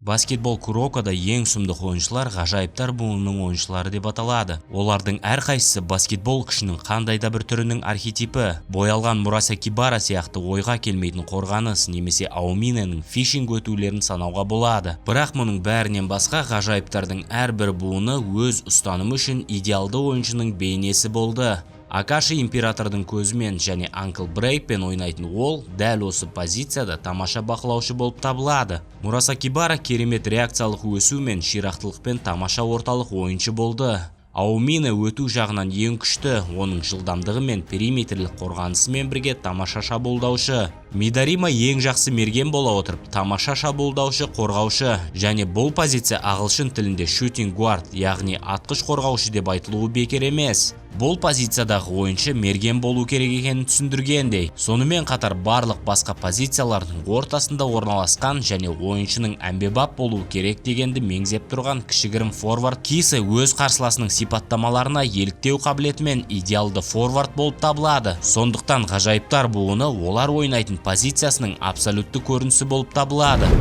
Баскетбол Курокада ең сұмдық ойыншылар ғажайыптар буынының ойыншылары деп аталады. Олардың әрқайсысы баскетбол күшінің қандай да бір түрінің архетипі. Боялған Мураса Кибара сияқты ойға келмейтін қорғаныс немесе Аоминенің фишинг өтулерін санауға болады. Бірақ мұның бәрінен басқа ғажайыптардың әрбір буыны өз ұстанымы үшін идеалды ойыншының бейнесі болды. Акаши императордың көзімен және Анкл Брейкпен ойнайтын ол дәл осы позицияда тамаша бақылаушы болып табылады. Мураса Кибара керемет реакциялық өсу мен ширақтылықпен тамаша орталық ойыншы болды. Аомина өту жағынан ең күшті, оның жылдамдығы мен периметрлік қорғанысымен бірге тамаша шабуылдаушы. Мидарима ең жақсы мерген бола отырып, тамаша шабуылдаушы, қорғаушы, және бұл позиция ағылшын тілінде shooting guard, яғни атқыш қорғаушы деп айтылуы бекер емес. Бұл позициядағы ойыншы мерген болу керек екенін түсіндіргендей. Сонымен қатар барлық басқа позициялардың ортасында орналасқан және ойыншының әмбебап болуы керек дегенді меңзеп тұрған кішігірім форвард Киса өз қарсыласының сипаттамаларына еліктеу қабілетімен идеалды форвард болып табылады. Сондықтан ғажайыптар буыны олар ойнайтын позициясының абсолютті көрінісі болып табылады.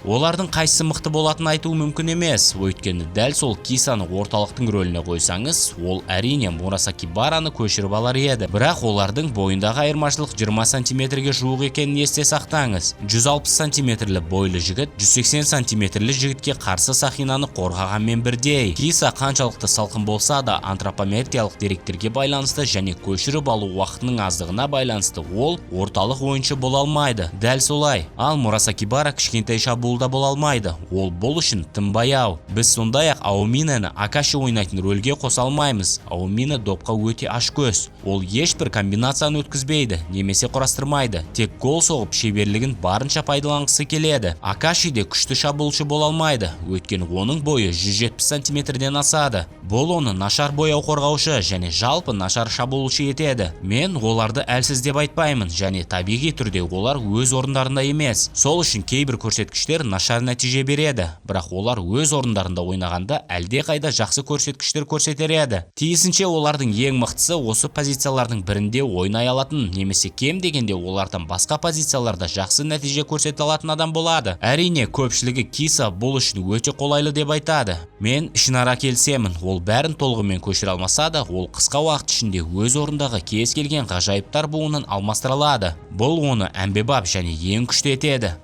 Олардың қайсысы мықты болатынын айту мүмкін емес, өйткені дәл сол Кисаны орталықтың рөліне қойсаңыз, ол әрине Мураса Кибараны көшіріп алар еді. Бірақ олардың бойындағы айырмашылық 20 сантиметрге жуық екенін есте сақтаңыз. 160 сантиметрлі бойлы жігіт 180 сантиметрлі жігітке қарсы сақинаны қорғағанмен бірдей. Киса қаншалықты салқын болса да антропометриялық деректерге байланысты және көшіріп алу уақытының аздығына байланысты ол орталық ойыншы бола алмайды. Дәл солай. Ал Мураса Кибара кішкентай шабуылда бола алмайды. Ол бұл үшін тым баяу. Біз сондай-ақ Аоминаны Акаши ойнайтын рөлге қоса алмаймыз. Аомина допқа өте ашкөз. Ол ешбір комбинацияны өткізбейді, немесе құрастырмайды. Тек гол соғып шеберлігін барынша пайдаланғысы келеді. Акаши де күшті шабуылшы бола алмайды, өйткені оның бойы 170 сантиметрден асады. Бұл оны нашар бояу қорғаушы және жалпы нашар шабуылшы етеді. Мен оларды әлсіз деп айтпаймын, және табиғи түрде олар өз орындарында емес. Сол үшін кейбір көрсеткіштер нашар нәтиже береді, бірақ олар өз орындарында ойнағанда әлде қайда жақсы көрсеткіштер көрсетер еді. Тиісінше олардың ең мықтысы осы позициялардың бірінде ойнай алатын, немесе кем дегенде олардан басқа позицияларда жақсы нәтиже көрсете алатын адам болады. Әрине, көпшілігі Киса бұл үшін өте қолайлы деп айтады. Мен ішінара келісемін, ол бәрін толығымен көшіре алмаса да, ол қысқа уақыт ішінде өз орындағы кез келген ғажайыптар буынын алмастыра алады. Бұл оны әмбебап және ең күшті етеді.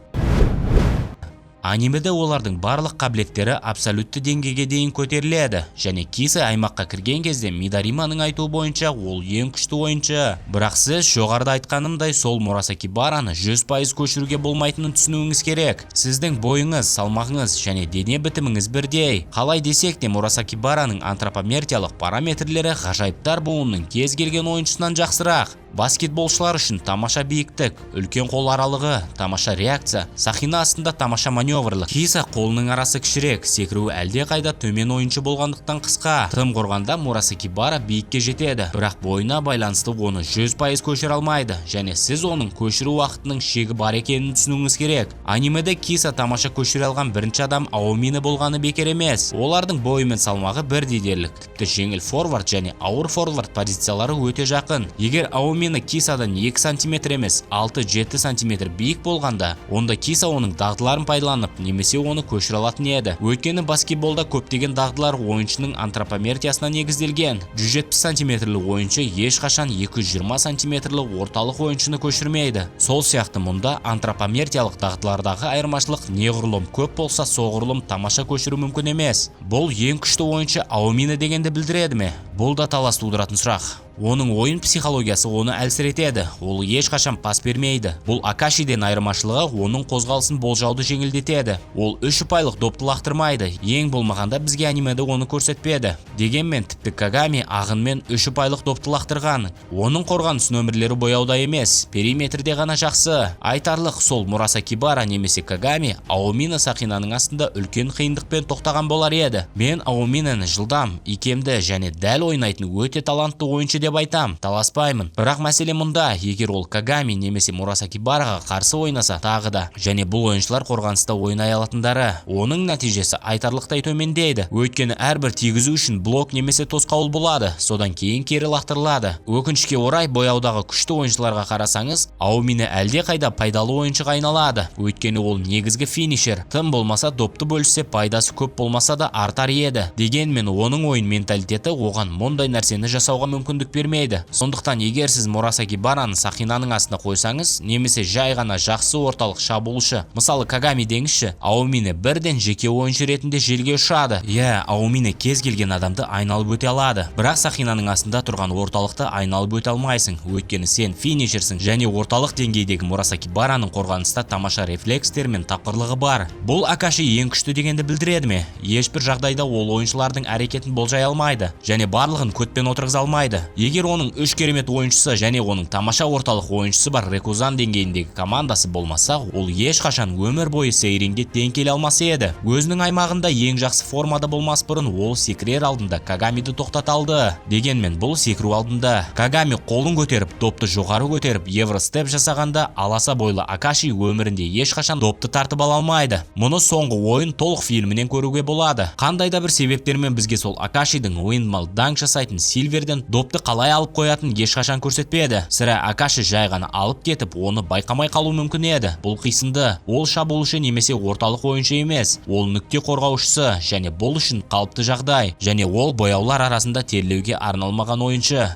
Анимеде олардың барлық қабілеттері абсолютті деңгейге дейін көтеріледі, және Киса аймаққа кірген кезде Мидариманың айтуы бойынша ол ең күшті ойыншы. Бірақ сіз жоғарыда айтқанымдай сол Мураса Кибараны 100% көшіруге болмайтынын түсінуіңіз керек. Сіздің бойыңыз, салмағыңыз және дене бітіміңіз бірдей. Қалай десек те Мураса Кибараның антропометриялық параметрлері ғажайыптар буынының кез келген ойыншысынан жақсырақ. Баскетболшылар үшін тамаша биіктік, үлкен қол аралығы, тамаша реакция, сақина астында тамаша маневрлық. Киса қолының арасы кішірек, секіруі әлде қайда төмен ойыншы болғандықтан қысқа. Тым құрғанда Мураса Кибара биікке жетеді, бірақ бойына байланысты оны 100% көшіре алмайды, және сіз оның көшіру уақытының шегі бар екенін түсінуіңіз керек. Анимеде Киса тамаша көшіре алған бірінші адам Аомина болғаны бекер емес. Олардың бойы мен салмағы бірдей дерлік, тіпті жеңіл форвард және ауыр форвард позициялары өте жақын. Егер Аомина Кисадан 2 сантиметр емес 6-7 сантиметр биік болғанда, онда Киса оның дағдыларын пайдаланып, немесе оны көшіре алатын еді. Өйткені баскетболда көптеген дағдылар ойыншының антропометриясына негізделген. 170 сантиметрлі ойыншы ешқашан 220 сантиметрлі орталық ойыншыны көшірмейді. Сол сияқты мұнда антропометриялық дағдылардағы айырмашылық неғұрлым көп болса, соғұрлым тамаша көшіру мүмкін емес. Бұл ең күшті ойыншы Аомина дегенді білдіреді ме? Бұл да талас тудыратын сұрақ. Оның ойын психологиясы оны әлсіретеді. Ол ешқашан пас бермейді. Бұл Акашиден айырмашылығы оның қозғалысын болжауды жеңілдетеді. Ол 3 ұпайлық допты лақтырмайды. Ең болмағанда бізге анимеде оны көрсетпеді. Дегенмен тіпті Кагами ағынмен 3 ұпайлық допты лақтырған. Оның қорғаныс нөмірлері бояуда емес, периметрде ғана жақсы. Айтарлық, сол Мураса Кибара немесе Кагами Аомина сақинаның астында үлкен қиындықпен тоқтаған болар еді. Мен Аоминаны жылдам, икемді және дәл ойнайтын өте талантты ойыншы деп айтам, таласпаймын. Бірақ мәселе мұнда, егер ол Кагами немесе Мурасаки Бараға қарсы ойнаса тағы да, және бұл ойыншылар қорғаныста ойнай алатындары, оның нәтижесі айтарлықтай төмендейді. Өйткені әрбір тигізу үшін блок немесе тосқауыл болады, содан кейін кері лақтырылады. Өкінішке орай, бояудағы күшті ойыншыларға қарасаңыз, Аумине әлде қайда пайдалы ойыншыға айналады. Өйткені ол негізгі финишер. Тым болмаса допты бөліссе пайдасы көп болмаса да артар еді. Дегенмен оның ойын менталитеті оған мұндай нәрсені жасауға мүмкіндік бермейді. Сондықтан егер сіз Мурасаки Бараны сақинаның астына қойсаңыз, немесе жай ғана жақсы орталық шабуылшы, мысалы Кагами деңізші, Аумине бірден жеке ойыншы ретінде желге ұшады. Аумине кез келген адамды айналып өте алады. Бірақ сақинаның астында тұрған орталықты айналып өте алмайсың, өйткені сен финишерсің, және орталық деңгейдегі Мурасаки Бараның қорғаныста тамаша рефлекстер мен тапқырлығы бар. Бұл Акаши ең күшті дегенді білдіреді ме? Ешбір жағдайда ол ойыншылардың әрекетін болжай алмайды, және барлығын көтпен отырғыза алмайды. Егер оның үш керемет ойыншысы және оның тамаша орталық ойыншысы бар Рекузан деңгейіндегі командасы болмаса, ол ешқашан өмір бойы Сейринге тең келе алмас еді. Өзінің аймағында ең жақсы формада болмас бұрын ол секірер алдында Кагамиді тоқтата алды. Дегенмен бұл секіру алдында Кагами қолын көтеріп, допты жоғары көтеріп, евростеп жасағанда аласа бойлы Акаши өмірінде ешқашан допты тартып ала алмайды. Мұны соңғы ойын толық фильмінен көруге болады. Қандай да бір себептермен бізге сол Акашидің ойын данк жасайтын Сильверден допты қалай алып қоятын ешқашан көрсетпеді. Сірә Акаши жай ғана алып кетіп, оны байқамай қалу мүмкін еді. Бұл қисынды. Ол шабуылшы немесе орталық ойыншы емес. Ол нүкте қорғаушысы, және бұл үшін қалыпты жағдай. Және ол бояулар арасында терлеуге арналмаған ойыншы.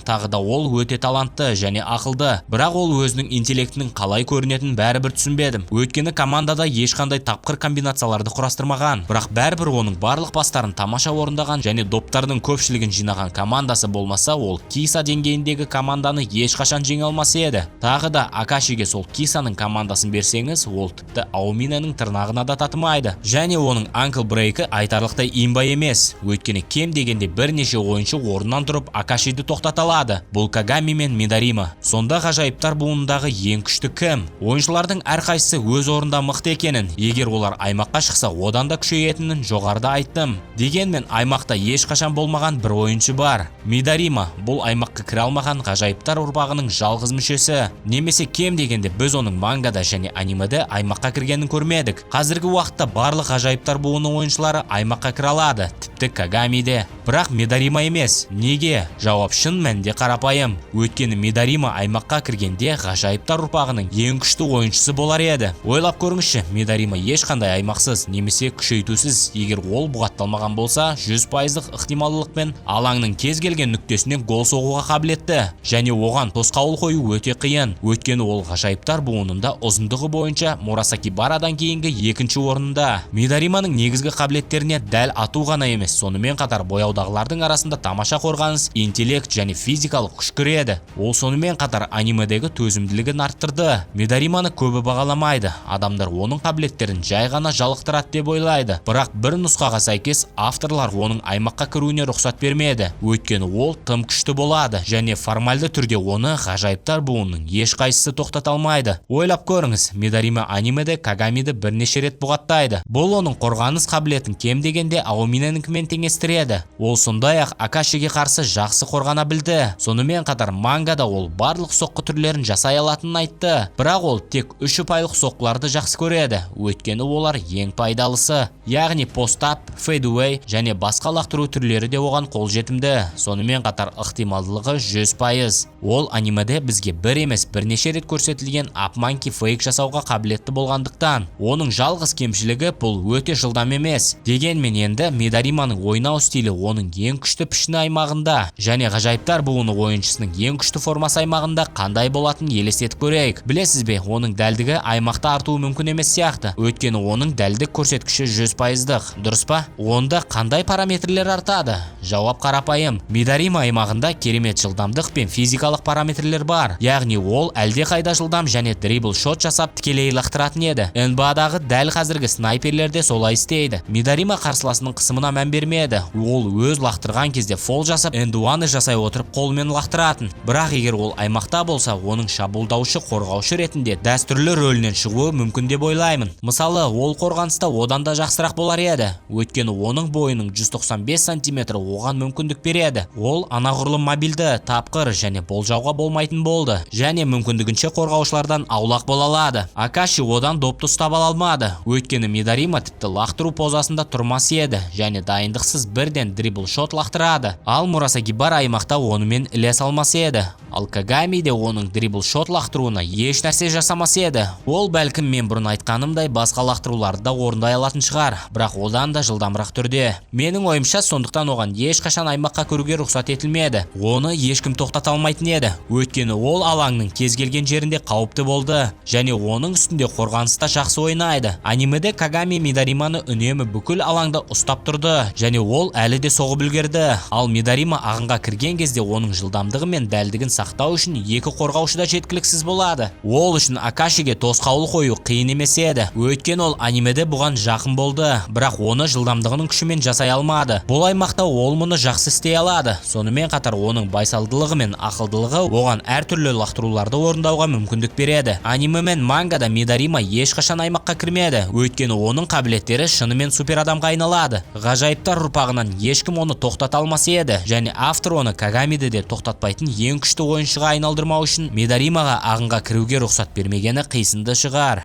Тағы да ол өте талантты және ақылды. Бірақ ол өзінің интеллектінің қалай көрінетінін бәрібір түсінбедім. Өйткені командада ешқандай тапқыр комбинацияларды құрастырмаған. Бірақ бәрібір оның барлық пастарын тамаша орындаған және доптардың көпшілігін жинаған командасы болмаса, ол Киса деңгейіндегі команданы ешқашан жеңе алмас еді. Тағы да Акашиге сол Кисаның командасын берсеңіз, ол тіпті Ауминенің тырнағына да татымайды. Және оның анкл брейкі айтарлықтай имба емес. Өйткені кем дегенде бірнеше ойыншы орнынан тұрып Акашиді тоқтата алады. Бұл Кагами мен Мидарима. Сонда ғажайыптар буындағы ең күшті кім? Ойыншылардың әрқайсысы өз орында мықты екенін, егер олар аймаққа шықса, одан да күшейетінін жоғарыда айттым. Дегенмен аймақта ешқашан болмаған бір ойыншы бар. Мидарима. Бұл аймаққа кіре алмаған ғажайыптар ұрпағының жалғыз мүшесі. Немесе кем дегенде біз оның мангада және анимеде аймаққа кіргенін көрмедік. Қазіргі уақытта барлық ғажайыптар буының ойыншылары аймаққа кіре алады, тіпті Кагами де. Бірақ Мидарима емес. Неге? Жауап шын мәнінде қарапайым. Өйткені Мидарима аймаққа кіргенде ғажайыптар ұрпағының ең күшті ойыншысы болар еді. Ойлап көріңізші, Мидарима ешқандай аймақсыз немесе күшейтусіз, егер ол бұғатталмаған болса, 100% ықтималдылықпен алаңның кез келген нүктесінен гол соғуға қабілетті, және оған тосқауыл қою өте қиын. Өйткені ол ғажайыптар буынында ұзындығы бойынша Мурасаки Барадан кейінгі екінші орнында. Мидариманың негізгі қабілеттеріне дәл ату ғана емес, сонымен қатар бояудағылардың арасында тамаша қорғаныс, интеллект және физикалық күш кіреді. Ол сонымен қатар анимедегі төзімділігін арттырды. Мидариманы көбі бағаламайды. Адамдар оның қабілеттерін жай ғана жалықтырады деп ойлайды. Бірақ бір нұсқаға сәйкес авторлар оның аймаққа кіруіне рұқсат бермеді. Өйткені ол тым күшті болады және формальды түрде оны ғажайыптар буынының ешқайсысы тоқтата алмайды. Ойлап көріңіз, Мидарима анимеде Кагамиді бірнеше рет бұғаттайды. Бұл оның қорғаныс қабілетін кем дегенде Ауминенікімен теңестіреді. Ол сондай-ақ Акашиге қарсы жақсы қорғана білді. Сонымен қатар мангада ол барлық соққы түрлерін жасай алатынын айтты. Бірақ ол тек 3 ұпайлық соққыларды жақсы көреді. Өйткені олар ең пайдалысы. Яғни постап, фейдуэй және басқа лақтыру түрлері де оған қолжетімді. Сонымен қатар ықтималдылығы 100%. Ол анимеде бізге бір емес бірнеше рет көрсетілген апманки фейк жасауға қабілетті болғандықтан, оның жалғыз кемшілігі бұл өте жылдам емес. Дегенмен енді Мидариманың ойнау стилі оның ең күшті пішіні аймағында және ғажайыптар буыны ойыншысының ең күшті формасы аймағында қандай болатынын елестетіп көрейік. Білесіз бе, оның дәлдігі аймақта артуы мүмкін емес сияқты. Өйткені оның дәлдік көрсеткіші 100%-дық. Дұрыс па? Онда қандай параметрлер артады? Жауап қарапайым. Мидарима аймағында керемет жылдамдық пен физикалық параметрлер бар. Яғни ол әлдеқайда жылдам және дрибл шот жасап тікелей лақтыратын еді. NBA-дағы дәл қазіргі снайперлерде солай істейді. Мидарима қарсыласының қысымына мән бермеді. Ол өз лақтырған кезде фол жасап, энд-уаны жасай отырып қолмен лақтыратын. Бірақ егер ол аймақта болса, оның шабуылдаушы қорғаушы ретінде дәстүрлі рөлінен шығуы мүмкін деп ойлаймын. Мысалы, ол қорғаныста одан да жақсырақ болар еді. Өйткені оның бойының 195 см оған мүмкіндік береді. Ол анағұрлым мобильді, тапқыр және болжауға болмайтын болды, және мүмкіндігінше қорғаушылардан аулақ бола алады. Акаши одан допты ұстап ала алмады, өйткені Мидарима тіпті лақтыру позасында тұрмас еді және дайындықсыз бірден дрибл шот лақтырады. Ал Мурасакибара аймақта онымен ілес алмас еді. Ал Кагами де оның дрибл шот лақтыруына еш нәрсе жасамас еді. Ол бәлкім мен бұрын айтқанымдай басқа лақтыруларды да орындай алатын шығар, бірақ одан да жылдамырақ түрде. Менің ойымша, сондықтан оған ешқашан аймаққа кіруге рұқсат етілмеді. Оны ешкім тоқтата алмайтын еді, өйткені ол алаңның кез келген жерінде қауіпті болды және оның үстінде қорғаныста жақсы ойнайды. Анимеде Кагами Мидариманы үнемі бүкіл алаңда ұстап тұрды және ол әлі де соғып үлгерді. Ал Мидарима ағынға кірген кезде оның жылдамдығы мен дәлдігін сақтау үшін екі қорғаушы да жеткіліксіз болады. Ол үшін Акашиге тосқауыл қою қиын емес еді, өйткені ол анимеде бұған жақын болды, бірақ оны жылдамдығының күшімен жасай алмады. Бұл аймақта ол мұны жақсы істей алады. Сонымен қатар оның байсалдылығы мен ақылдылығы оған әртүрлі лақтыруларды орындауға мүмкіндік береді. Аниме мен мангада Мидарима ешқашан аймаққа кірмеді, өйткені оның қабілеттері шынымен супер адамға айналады. Ғажайыптар ұрпағынан ешкім оны тоқтата алмас еді және автор оны Кагамиді де тоқтатпайтын ең күшті ойыншыға айналдырмау үшін Мидаримаға ағынға кіруге рұқсат бермегені қисынды шығар.